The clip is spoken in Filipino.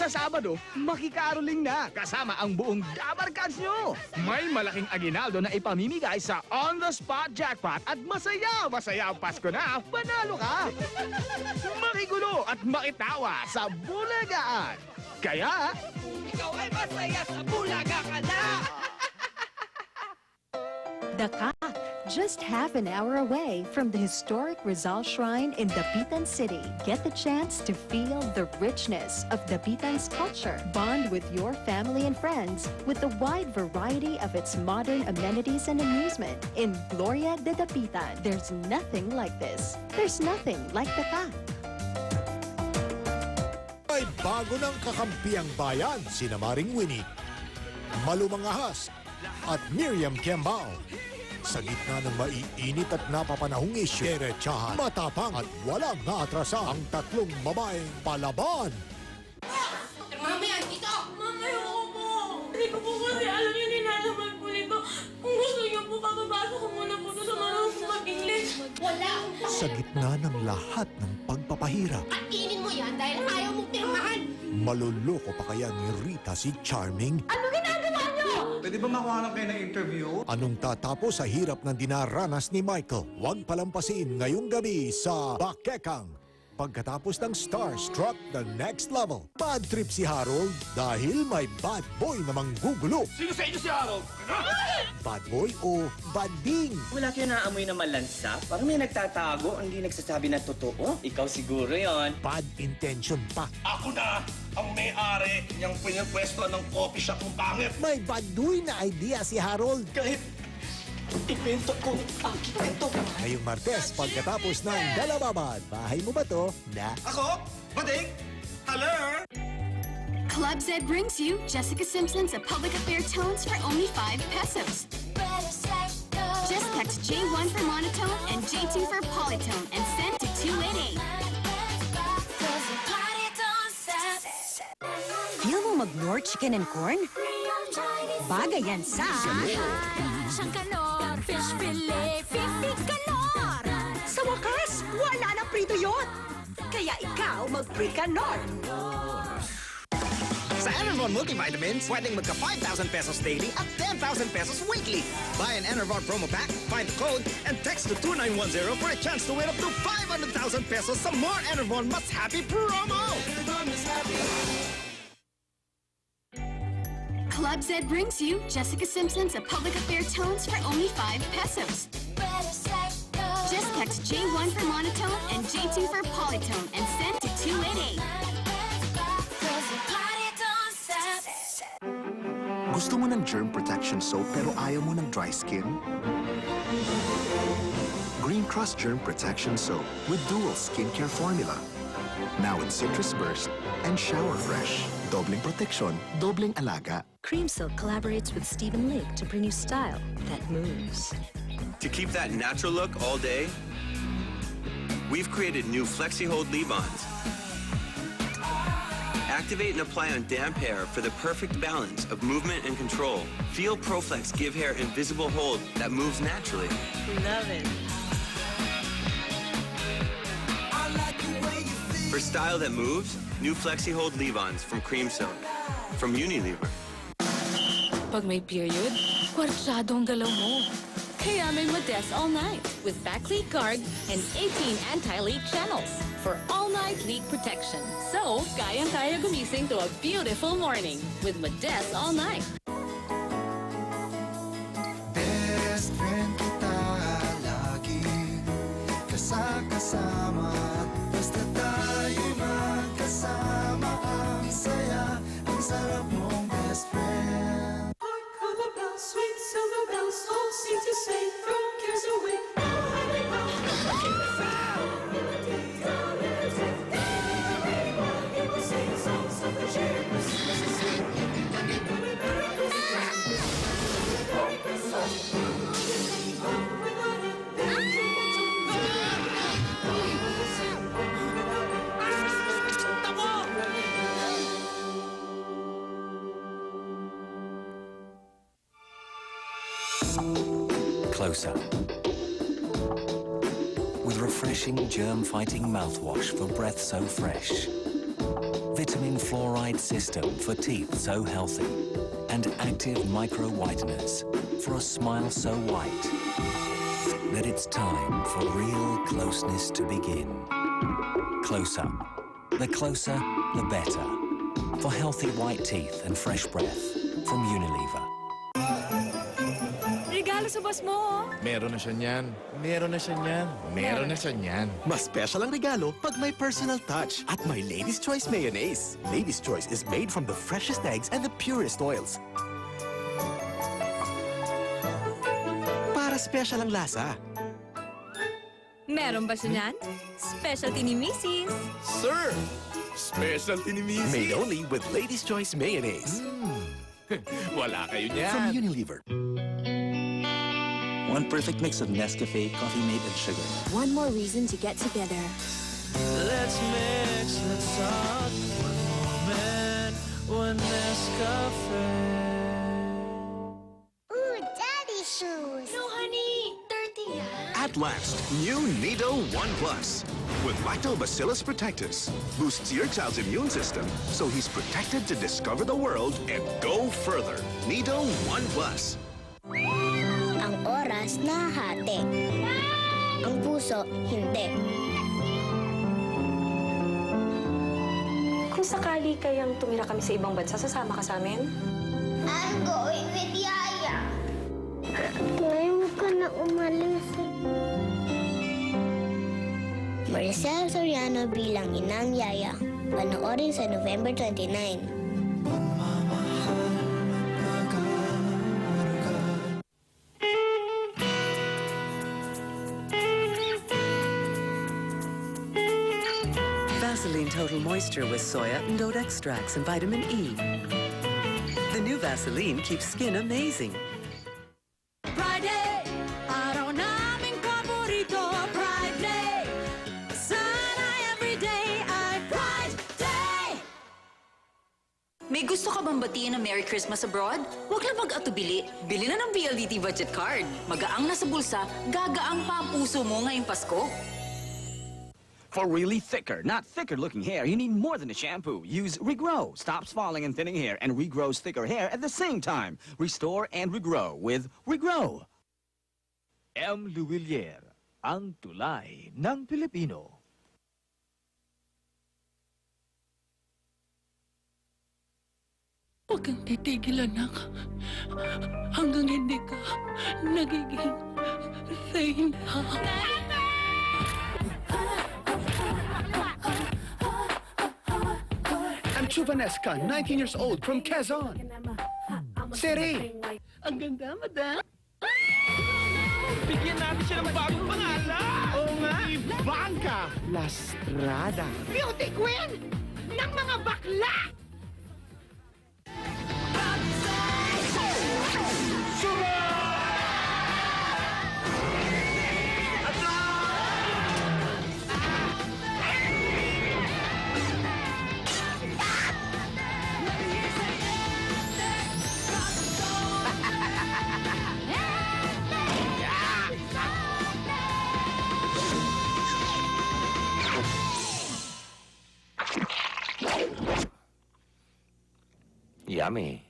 Sa Sabado, makikaroling na kasama ang buong Dabarkads nyo. May malaking aginaldo na ipamimigay sa on-the-spot jackpot at masaya ang Pasko na panalo ka. Makigulo at makitawa sa Bulagaan. Kaya, ikaw ay masaya sa Bulaga ka na! Dakak, just half an hour away from the historic Rizal Shrine in Dapitan City. Get the chance to feel the richness of Dapitan's culture. Bond with your family and friends with the wide variety of its modern amenities and amusement. In Gloria de Dapitan, there's nothing like this. There's nothing like Dakak. May bago ng kakampiang bayan, sina Maring Winnie, Malumang Ahas, at Miriam Kiambao. Sa gitna ng maiinit at napapanahong isyu, derechahan, matapang at walang naatrasa ang tatlong babaeng palaban. Mamaya, dito! Mama, ayoko po. Hindi ko po kasi alam yung ninalaman po nito. Kung gusto niyo po, kakabasa ko muna po ito sa marunong mag-English. Wala akong po! Sa gitna ng lahat ng pagpapahirap, Kainin mo yan dahil ayaw mong pirmahan! maluloko pa kaya ni Rita si Charming? Ano ginagawa niyo? Pwede ba makuha lang kayo ng interview? Anong tatapos sa hirap ng dinaranas ni Michael? Huwag palampasin ngayong gabi sa Bakekang. Pagkatapos ng Starstruck the Next Level. Bad trip si Harold dahil may bad boy na manggugulo. sino sa inyo si Harold? Bad boy o bad ding? Wala kayo naamoy na malansa? Parang may nagtatago, hindi nagsasabi na totoo. Ikaw siguro yon. Bad intention pa. Ako na ang may-ari niyang pinipwesto ng coffee shop ng pangit. May baduy na idea si Harold. Kahit ipento ko ang kwento. Ngayong Martes, pagkatapos ng Dalababad, bahay mo ba to? Na Ako? Bading? Hello? Club Z brings you Jessica Simpson's A Public Affair Tones for only 5 pesos. Just text J1 for monotone and J2 for polytone and send to 288. Feel mo mag-Nor Chicken and Corn? Bagay yan sa... Siyang kanor, fish fillet, 50 kanor! Sa wakas, wala nang prito yun! Kaya ikaw mag-free ka Nor! Sa Enervon Multivitamins, pwedeng magka 5,000 pesos daily at 10,000 pesos weekly. Buy an Enervon promo pack, find the code, and text to 2910 for a chance to win up to 500,000 pesos sa more Enervon Mas Happy promo! Club Z brings you Jessica Simpson's A Public Affair Tones for only 5 pesos. Just text J1 for monotone and J2 for polytone and send to 288. Gusto mo ng germ protection soap pero ayaw mo ng dry skin? Green Cross Germ Protection Soap with dual skincare formula. Now in Citrus Burst and Shower Fresh. Dobling proteksyon, dobling alaga. Cream Silk collaborates with Stephen Lake to bring you style that moves. To keep that natural look all day, we've created new Flexi Hold leave-ons. Activate and apply on damp hair for the perfect balance of movement and control. Feel ProFlex give hair invisible hold that moves naturally. Love it. For style that moves, new Flexi Hold leave-ons from Cream Silk. From Unilever. Pag may period, kwartsadong galaw mo. Kaya may Mades All Night with back-leak guard and 18 anti-leak channels for all-night leak protection. So, kayang-kaya gumising to a beautiful morning with Mades All Night. Best friend kita lagi kasama. Basta tayo magkasama. Ang saya, ang sarap mong best friend. Silver bells, sweet silver bells, all seem to say, throw cares away. Closer. With refreshing germ-fighting mouthwash for breath so fresh. vitamin fluoride system for teeth so healthy, and active micro whiteners for a smile so white that it's time for real closeness to begin. Close Up. The closer, the better. For healthy white teeth and fresh breath from Unilever. Regalo sa boss mo. Meron na siya niyan. Meron na siya niyan. Meron na siya niyan. Mas special ang regalo pag may personal touch at may Lady's Choice Mayonnaise. Lady's Choice is made from the freshest eggs and the purest oils. Para special ang lasa. Meron ba siya niyan? Specialty ni Mrs. Sir! Specialty ni Missy. Made only with Lady's Choice Mayonnaise. Wala kayo niyan. From Unilever. One perfect mix of Nescafe, Coffee Mate, and sugar. One more reason to get together. Let's mix, let's talk. One moment, one Nescafe. Ooh, daddy shoes. No, honey. Dirty yan. At last, new Nido One Plus. With Lactobacillus protectus. Boosts your child's immune system so he's protected to discover the world and go further. Nido One Plus. Ang oras nahati. Ang puso, hindi. Kung sakali kayang tumira kami sa ibang bansa, sasama ka sa amin? I'm going with Yaya. Ngayon ka na umalis. Maricel Soriano bilang Inang Yaya. Panoorin sa November 29. Vaseline Total Moisture with soya and oat extracts and vitamin E. The new Vaseline keeps skin amazing. Friday, araw naming paborito, Pride Day. Sana everyday ay Pride Day! May gusto ka bang batiin ng Merry Christmas abroad? Huwag lang mag-atubili. Bili na ng PLDT Budget Card. Magaang na sa bulsa, gagaang pa ang puso mo ngayong Pasko. For really thicker, not thicker-looking hair, you need more than a shampoo. Use Regrow. Stops falling and thinning hair and regrows thicker hair at the same time. Restore and regrow with Regrow. M. Luwilier, ang tulay ng Pilipino. Huwag kang titigil, anak. Hanggang hindi ka nagiging reyna. I'm Chuvanesca, 19 years old, from Quezon City. Ang ganda, madam. Bigyan natin siya ng bagong pangalan! Oo nga, Ivanka Lastrada. Beauty queen ng mga bakla! Yummy.